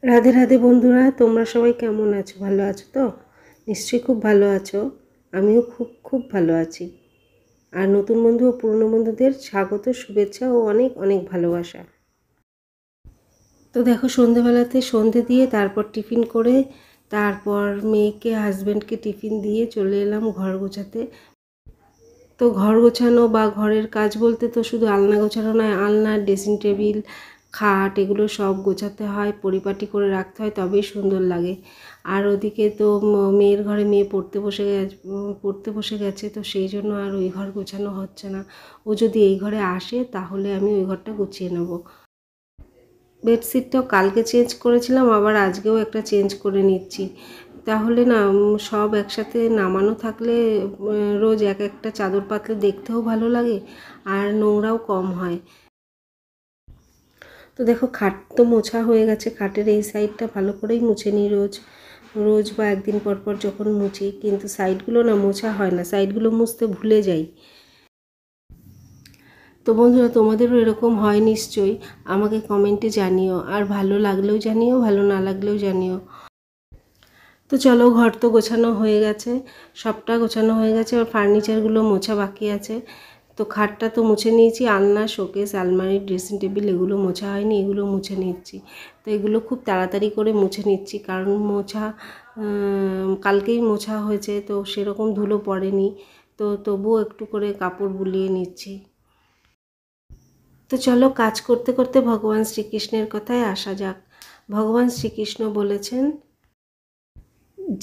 রাধে রাধে বন্ধুরা, তোমরা সবাই কেমন আছো? ভালো আছো তো? নিশ্চয়ই খুব ভালো আছো। আমিও খুব খুব ভালো আছি। আর নতুন বন্ধু ও পুরনো বন্ধুদের স্বাগত, শুভেচ্ছা ও অনেক অনেক ভালোবাসা। তো দেখো, সন্ধেবেলাতে সন্ধে দিয়ে তারপর টিফিন করে তারপর মেয়েকে হাজব্যান্ডকে টিফিন দিয়ে চলে এলাম ঘর গোছাতে। তো ঘর গোছানো বা ঘরের কাজ বলতে তো শুধু আলনা গোছানো নয়, আলনা, ড্রেসিং টেবিল, খাট, এগুলো সব গোছাতে হয়, পরিপাটি করে রাখতে হয়, তবেই সুন্দর লাগে। আর ওদিকে তো মেয়ের ঘরে মেয়ে পড়তে বসে গেছে, তো সেই জন্য আর ওই ঘর গোছানো হচ্ছে না। ও যদি এই ঘরে আসে তাহলে আমি ওই ঘরটা গুছিয়ে নেব। বেডশিটটাও কালকে চেঞ্জ করেছিলাম, আবার আজকেও একটা চেঞ্জ করে নিচ্ছি। তাহলে না সব একসাথে নামানো থাকলে রোজ এক একটা চাদর পাতলে দেখতেও ভালো লাগে আর নোংরাও কম হয়। তো দেখো, খাট তো মোছা হয়ে গেছে। খাটের এই সাইডটা ভালো করেই মুছে নিই রোজ রোজ বা একদিন পর পর যখন মুছি, কিন্তু সাইডগুলো না মোছা হয় না, সাইডগুলো মুছতে ভুলে যাই। তো বন্ধুরা, তোমাদেরও এরকম হয় নিশ্চয়ই, আমাকে কমেন্টে জানিও। আর ভালো লাগলেও জানিও, ভালো না লাগলেও জানিও। তো চলো, ঘর তো গোছানো হয়ে গেছে, সবটা গোছানো হয়ে গেছে, আর ফার্নিচারগুলো মোছা বাকি আছে। তো খাটটা তো মুছে নিয়েছি, আলনা, শোকেস, আলমারি, ড্রেসিং টেবিল এগুলো মোছা হয়নি, এগুলো মুছে নিচ্ছি। তো এগুলো খুব তাড়াতাড়ি করে মুছে নিচ্ছি, কারণ কালকেই মোছা হয়েছে, তো সেরকম ধুলো পড়েনি। তো তবুও একটু করে কাপড় বুলিয়ে নিচ্ছি। তো চলো, কাজ করতে করতে ভগবান শ্রীকৃষ্ণের কথায় আসা যাক। ভগবান শ্রীকৃষ্ণ বলেছেন,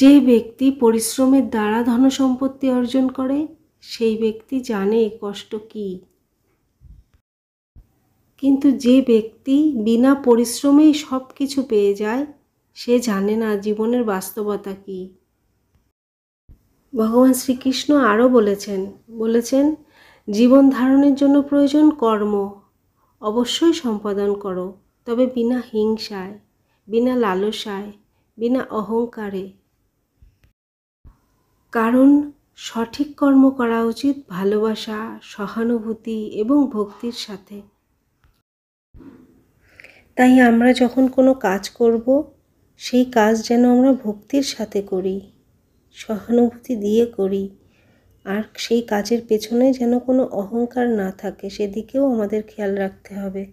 যে ব্যক্তি পরিশ্রমের দ্বারা ধনসম্পত্তি অর্জন করে সেই ব্যক্তি জানে কষ্ট কী। কিন্তু যে ব্যক্তি বিনা পরিশ্রমেই সব কিছু পেয়ে যায় সে জানে না জীবনের বাস্তবতা কী। ভগবান শ্রীকৃষ্ণ আরও বলেছেন জীবন ধারণের জন্য প্রয়োজন কর্ম, অবশ্যই সম্পাদন করো, তবে বিনা হিংসায়, বিনা লালসায়, বিনা অহংকারে। কারণ সঠিক কর্ম করা উচিত ভালোবাসা, সহানুভূতি এবং ভক্তির সাথে। তাই আমরা যখন কোনো কাজ করব, সেই কাজ যেন আমরা ভক্তির সাথে করি, সহানুভূতি দিয়ে করি, আর সেই কাজের পেছনে যেন কোনো অহংকার না থাকে, সেদিকেও আমাদের খেয়াল রাখতে হবে।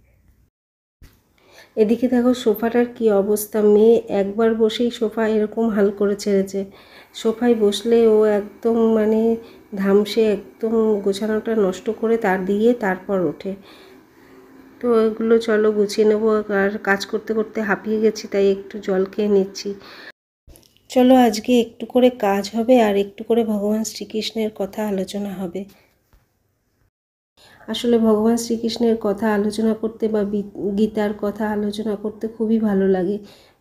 এদিকে দেখো, সোফাটার কি অবস্থা। মেয়ে একবার বসেই সোফা এরকম হাল করে ছেড়েছে। সোফায় বসলে ও একদম ধামসে একদম গোছানোটা নষ্ট করে তারপর ওঠে। তো এগুলো চলো গুছিয়ে নেবো, আর কাজ করতে করতে হাঁপিয়ে গেছি, তাই একটু জল খেয়ে নিচ্ছি। চলো, আজকে একটু করে কাজ হবে আর একটু করে ভগবান শ্রীকৃষ্ণের কথা আলোচনা হবে। আসলে ভগবান শ্রীকৃষ্ণের কথা আলোচনা করতে বা গীতার কথা আলোচনা করতে খুবই ভালো লাগে,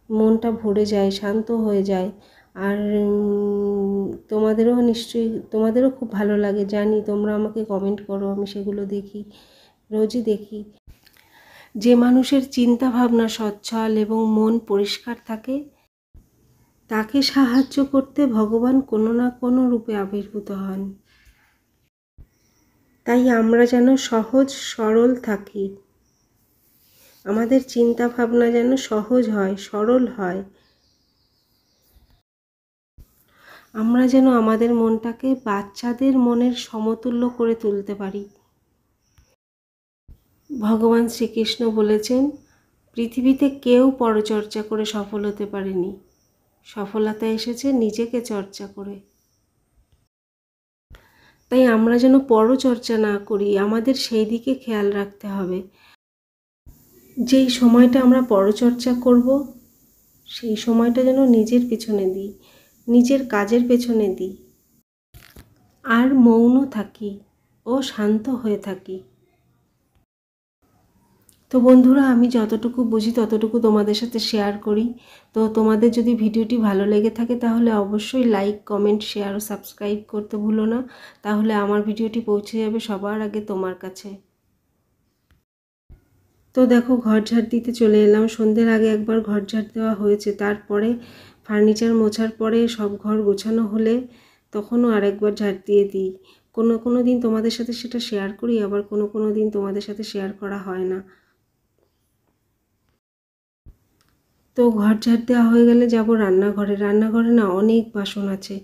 মনটা ভরে যায়, শান্ত হয়ে যায়। আর তোমাদেরও খুব ভালো লাগে জানি, তোমরা আমাকে কমেন্ট করো, আমি সেগুলো দেখি, রোজই দেখি। যে মানুষের চিন্তা ভাবনা সচ্ছল এবং মন পরিষ্কার থাকে, তাকে সাহায্য করতে ভগবান কোনো না কোনো রূপে আবির্ভূত হন। তাই আমরা যেন সহজ সরল থাকি, আমাদের চিন্তা ভাবনা যেন সহজ হয়, সরল হয়। আমরা যেন আমাদের মনটাকে বাচ্চাদের মনের সমতুল্য করে তুলতে পারি। ভগবান শ্রীকৃষ্ণ বলেছেন, পৃথিবীতে কেউ পরচর্চা করে সফল হতে পারেনি, সফলতা এসেছে নিজেকে চর্চা করে। তাই আমরা যেন পরচর্চা না করি, আমাদের সেই দিকে খেয়াল রাখতে হবে। যেই সময়টা আমরা পরচর্চা করব, সেই সময়টা যেন নিজের পেছনে দিই, নিজের কাজের পেছনে দিই, আর মৌন থাকি ও শান্ত হয়ে থাকি। তো বন্ধুরা, আমি যতটুকু বুঝি ততটুকু তোমাদের সাথে শেয়ার করি। তো তোমাদের যদি ভিডিওটি ভালো লেগে থাকে তাহলে অবশ্যই লাইক, কমেন্ট, শেয়ার ও সাবস্ক্রাইব করতে ভুলো না, তাহলে আমার ভিডিওটি পৌঁছে যাবে সবার আগে তোমার কাছে। তো দেখো, ঘর ঝাড় দিতে চলে এলাম। সন্ধ্যের আগে একবার ঘর ঝাড় দেওয়া হয়েছে, তারপরে ফার্নিচার মোছার পরে সব ঘর গোছানো হলে তখনও আরেকবার ঝাড় দিয়ে দিই। কোনো কোনো দিন তোমাদের সাথে সেটা শেয়ার করি, আবার কোনো কোনো দিন তোমাদের সাথে শেয়ার করা হয় না। তো ঘর ঝাড় দেওয়া হয়ে গেলে যাব রান্নাঘরে। রান্নাঘরে না অনেক বাসন আছে,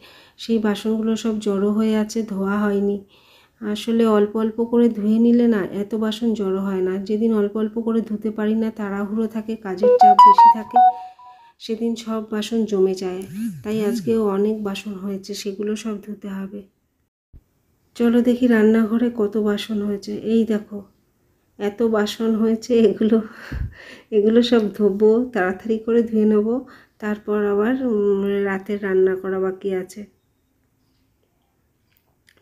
সেই বাসনগুলো সব জড়ো হয়ে আছে, ধোয়া হয়নি। আসলে অল্প অল্প করে ধুয়ে নিলে না এত বাসন জড়ো হয় না। যেদিন অল্প অল্প করে ধুতে পারি না, তাড়াহুড়ো থাকে, কাজের চাপ বেশি থাকে, সেদিন সব বাসন জমে যায়। তাই আজকেও অনেক বাসন হয়েছে, সেগুলো সব ধুতে হবে। চলো দেখি রান্নাঘরে কত বাসন হয়েছে। এই দেখো এত বাসন হয়েছে, এগুলো সব ধোবো, তাড়াতাড়ি করে ধুয়ে নেবো, তারপর আবার রাতের রান্না করা বাকি আছে।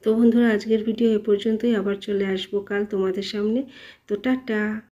তো বন্ধুরা, আজকের ভিডিও এ পর্যন্তই। আবার চলে আসবো কাল তোমাদের সামনে। তো টাটা।